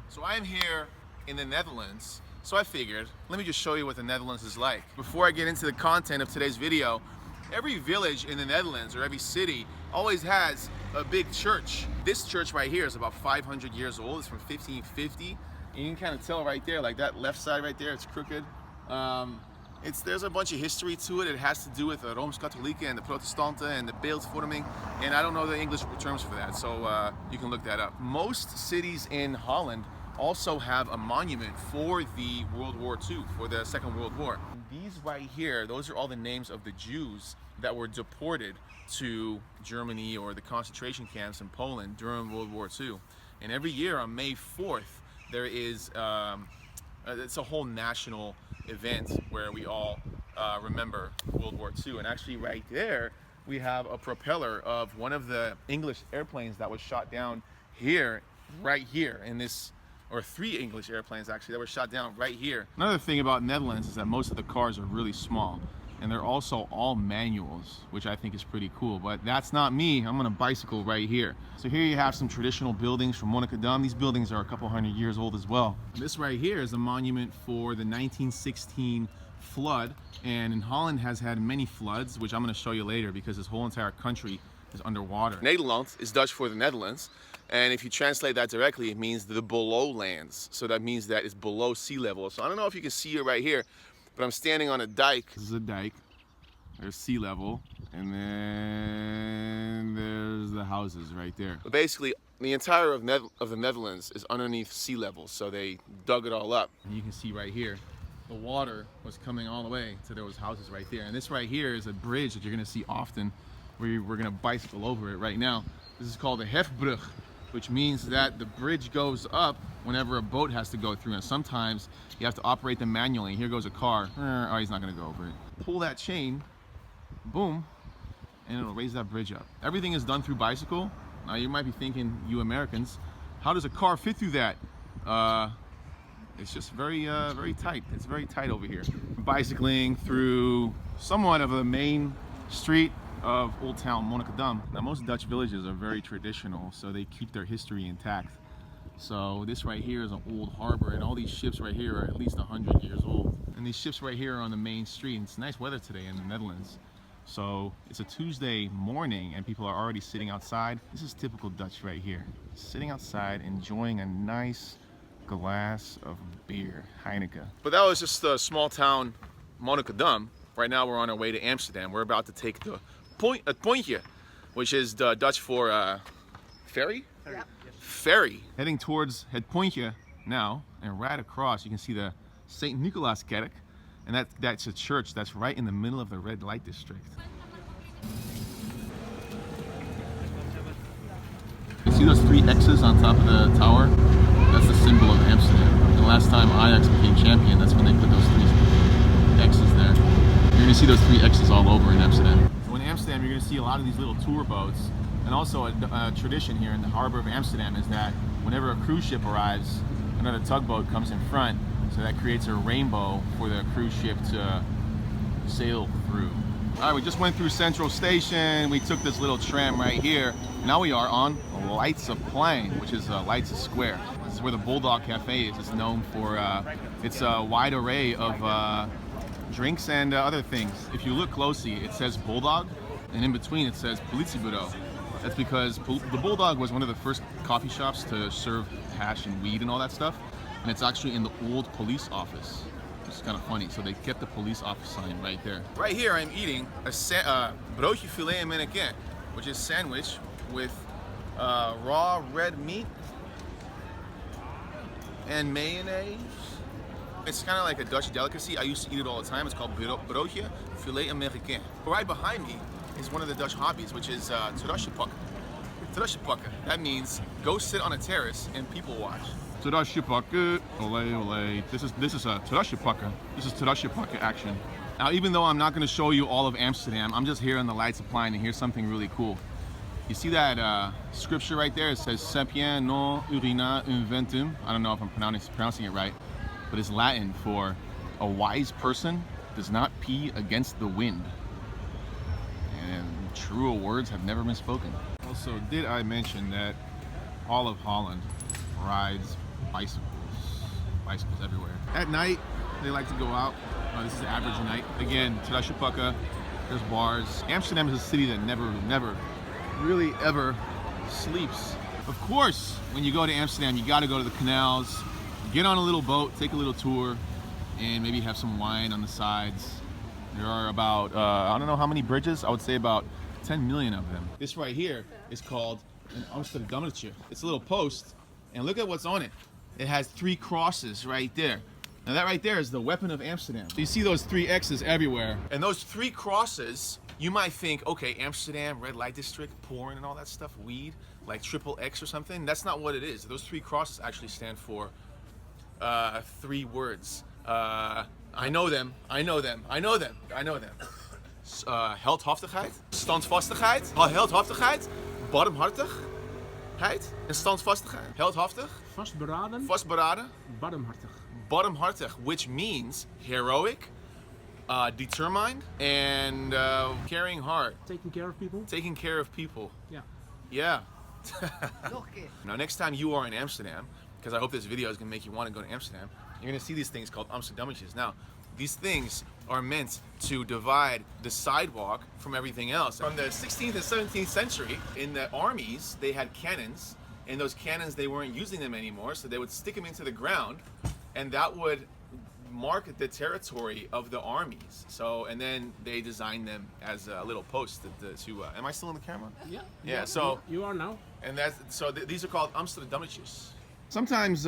So I'm here in the Netherlands, so I figured, let me just show you what the Netherlands is like. Before I get into the content of today's video, every village in the Netherlands or every city always has a big church. This church right here is about 500 years old. It's from 1550. And you can kind of tell right there, like that left side right there, it's crooked. There's a bunch of history to it. It has to do with the Rooms-Katholieke and the Protestanten and the beeldvorming. And I don't know the English terms for that, so you can look that up. Most cities in Holland also have a monument for the World War II, for the Second World War. These right here, those are all the names of the Jews that were deported to Germany or the concentration camps in Poland during World War II. And every year on May 4th, there is, it's a whole national event where we all remember World War II. And actually right there, we have a propeller of one of the English airplanes that was shot down here, right here in this, or 3 English airplanes actually that were shot down right here. Another thing about Netherlands is that most of the cars are really small, and they're also all manuals, which I think is pretty cool. But that's not me. I'm on a bicycle right here. So here you have some traditional buildings from Amsterdam. These buildings are a couple hundred years old as well. This right here is a monument for the 1916 flood, and in Holland has had many floods, which I'm going to show you later because this whole entire country is underwater. Nederland is Dutch for the Netherlands, and if you translate that directly, it means the below lands. So that means that it's below sea level. So I don't know if you can see it right here, but I'm standing on a dike. This is a dike. There's sea level, and then there's the houses right there. But basically, the entire of the Netherlands is underneath sea level, so they dug it all up. And you can see right here, the water was coming all the way to those houses right there. And this right here is a bridge that you're gonna see often, where we're gonna bicycle over it right now. This is called a hefbrug, which means that the bridge goes up whenever a boat has to go through, and sometimes you have to operate them manually. Here goes a car. Oh, he's not gonna go over it. Pull that chain, boom, and it'll raise that bridge up. Everything is done through bicycle. Now you might be thinking, you Americans, how does a car fit through that? It's just very tight. It's very tight over here. Bicycling through somewhat of a main street of Old Town Monnikendam. Now most Dutch villages are very traditional, so they keep their history intact. So this right here is an old harbor, and all these ships right here are at least 100 years old. And these ships right here are on the main street, and it's nice weather today in the Netherlands. So it's a Tuesday morning and people are already sitting outside. This is typical Dutch right here. Sitting outside enjoying a nice glass of beer, Heineken. But that was just the small town Monnikendam. Right now we're on our way to Amsterdam. We're about to take the pontje, which is Dutch for ferry? Yeah. Ferry. Heading towards het pontje now, and right across you can see the St. Nicolaaskerk, and that's a church that's right in the middle of the red light district. You see those 3 X's on top of the tower? That's the symbol of Amsterdam. And the last time Ajax became champion, that's when they put those 3 X's there. You're gonna see those 3 X's all over in Amsterdam. So in Amsterdam, you're gonna see a lot of these little tour boats. And also a tradition here in the harbor of Amsterdam is that whenever a cruise ship arrives, another tugboat comes in front, so that creates a rainbow for the cruise ship to sail through. All right, we just went through Central Station. We took this little tram right here. Now we are on Leidseplein, which is Leidse Square. This is where the Bulldog Cafe is. It's known for its wide array of drinks and other things. If you look closely, it says Bulldog, and in between it says Politiebureau. That's because the Bulldog was one of the first coffee shops to serve hash and weed and all that stuff. And it's actually in the old police office. It's kind of funny. So they kept the police office sign right there. Right here I'm eating a broodje filet en mannequin, which is sandwich with raw red meat and mayonnaise. It's kind of like a Dutch delicacy. I used to eat it all the time. It's called broodje filet Americain. Right behind me is one of the Dutch hobbies, which is terrasje pakken. Terrasje pakken. That means go sit on a terrace and people watch. Terrasje pakken, ole ole. This is a terrasje pakken. This is terrasje pakken action. Now, even though I'm not going to show you all of Amsterdam, I'm just here on the Leidseplein, and here's something really cool. You see that scripture right there? It says Sapien non urina inventum. I don't know if I'm pronouncing it right, but it's Latin for a wise person does not pee against the wind. And truer words have never been spoken. Also, did I mention that all of Holland rides bicycles everywhere. At night, they like to go out. This is the average night. Again, Terrasje, there's bars. Amsterdam is a city that never, really ever sleeps. Of course, when you go to Amsterdam, you gotta go to the canals, get on a little boat, take a little tour, and maybe have some wine on the sides. There are about, I don't know how many bridges, I would say about 10 million of them. This right here is called an Amsterdammetje. It's a little post, and look at what's on it. It has 3 crosses right there. Now that right there is the weapon of Amsterdam. So you see those 3 X's everywhere. And those 3 crosses, you might think, okay, Amsterdam, red light district, porn and all that stuff, weed, like triple X or something. That's not what it is. Those 3 crosses actually stand for 3 words. I know them. Heldhaftigheid, standvastigheid, heldhaftigheid, barmhartigheid en standvastigheid. Heldhaftig, vastberaden, barmhartig, which means heroic, determined, and caring heart. Taking care of people? Taking care of people. Yeah. Yeah. Now next time you are in Amsterdam, because I hope this video is going to make you want to go to Amsterdam, you're going to see these things called Amsterdammetjes. Now, these things are meant to divide the sidewalk from everything else. From the 16th and 17th century, in the armies, they had cannons, and those cannons, they weren't using them anymore, so they would stick them into the ground, and that would mark the territory of the armies. So, and then they designed them as a little post to am I still in the camera? Yeah. Yeah, so. You are now. And that's, so these are called Amsterdammetjes. Sometimes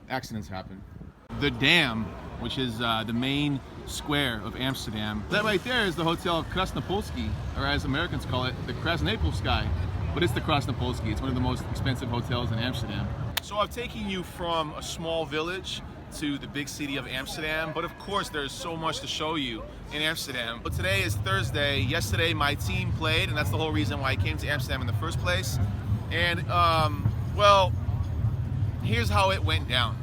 accidents happen. The Dam, which is the main square of Amsterdam. That right there is the Hotel Krasnopolski, or as Americans call it, the Krasnapolski. But it's the Krasnopolski. It's one of the most expensive hotels in Amsterdam. So I've taken you from a small village to the big city of Amsterdam, but of course there's so much to show you in Amsterdam. But today is Thursday. Yesterday my team played, and that's the whole reason why I came to Amsterdam in the first place. And well, here's how it went down.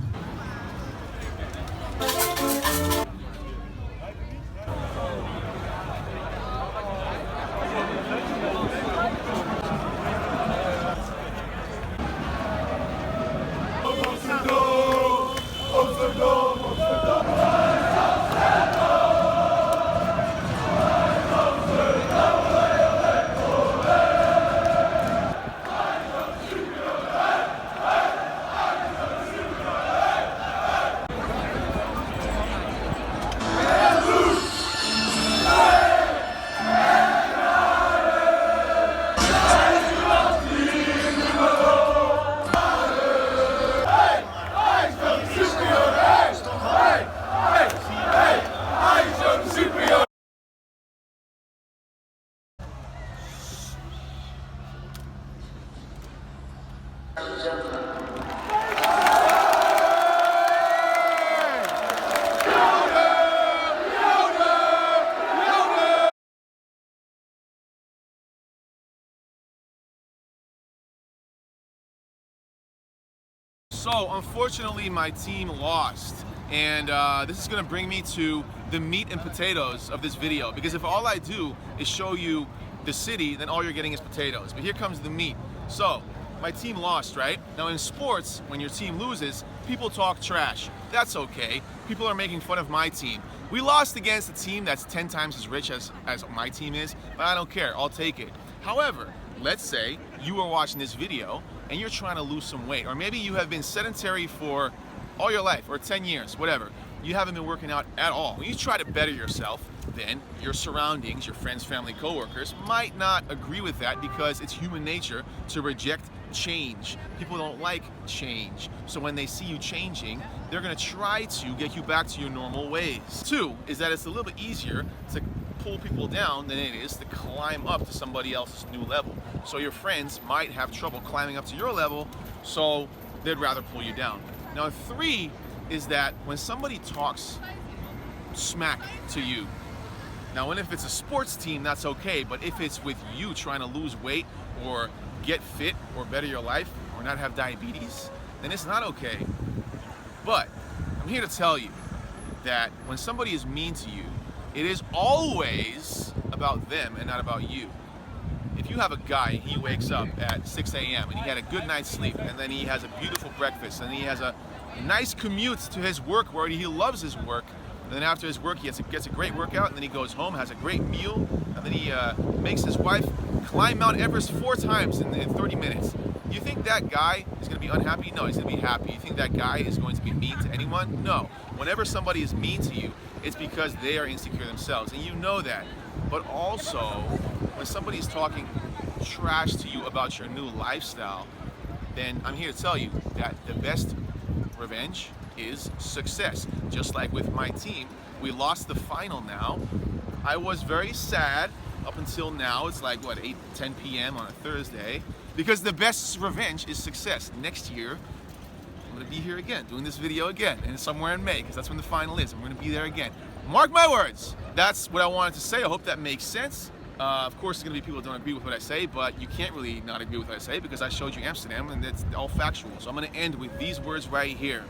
So unfortunately my team lost, and this is gonna bring me to the meat and potatoes of this video, because if all I do is show you the city, then all you're getting is potatoes. But here comes the meat. So my team lost, right? Now in sports, when your team loses, people talk trash. That's okay. People are making fun of my team. We lost against a team that's 10 times as rich as my team is, but I don't care, I'll take it. However, let's say you are watching this video and you're trying to lose some weight, or maybe you have been sedentary for all your life, or 10 years, whatever. You haven't been working out at all. When you try to better yourself, then your surroundings, your friends, family, coworkers might not agree with that, because it's human nature to reject change. People don't like change. So when they see you changing, they're gonna try to get you back to your normal ways. 2 is that it's a little bit easier to pull people down than it is to climb up to somebody else's new level. So your friends might have trouble climbing up to your level, so they'd rather pull you down. Now 3 is that when somebody talks smack to you, now and if it's a sports team, that's okay, but if it's with you trying to lose weight or get fit or better your life or not have diabetes, then it's not okay. But I'm here to tell you that when somebody is mean to you, it is always about them and not about you. if you have a guy and he wakes up at 6 a.m. and he had a good night's sleep, and then he has a beautiful breakfast, and he has a nice commute to his work where he loves his work, and then after his work he gets a great workout, and then he goes home, has a great meal, and then he makes his wife climb Mount Everest 4 times in 30 minutes. You think that guy is going to be unhappy? No, he's going to be happy. You think that guy is going to be mean to anyone? No. Whenever somebody is mean to you, it's because they are insecure themselves, and you know that. But also, when somebody is talking trash to you about your new lifestyle, then I'm here to tell you that the best revenge is success. Just like with my team, we lost the final now. I was very sad up until now. It's like, what, 8-10 p.m. on a Thursday, because the best revenge is success. Next year, I'm gonna be here again, doing this video again, and somewhere in May, because that's when the final is. I'm gonna be there again. Mark my words. That's what I wanted to say. I hope that makes sense. Of course, there's gonna be people that don't agree with what I say, but you can't really not agree with what I say because I showed you Amsterdam and it's all factual. So I'm gonna end with these words right here.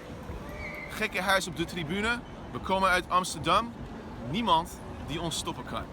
Gekke huis op de tribune. We komen uit Amsterdam. Niemand die ons stoppen kan.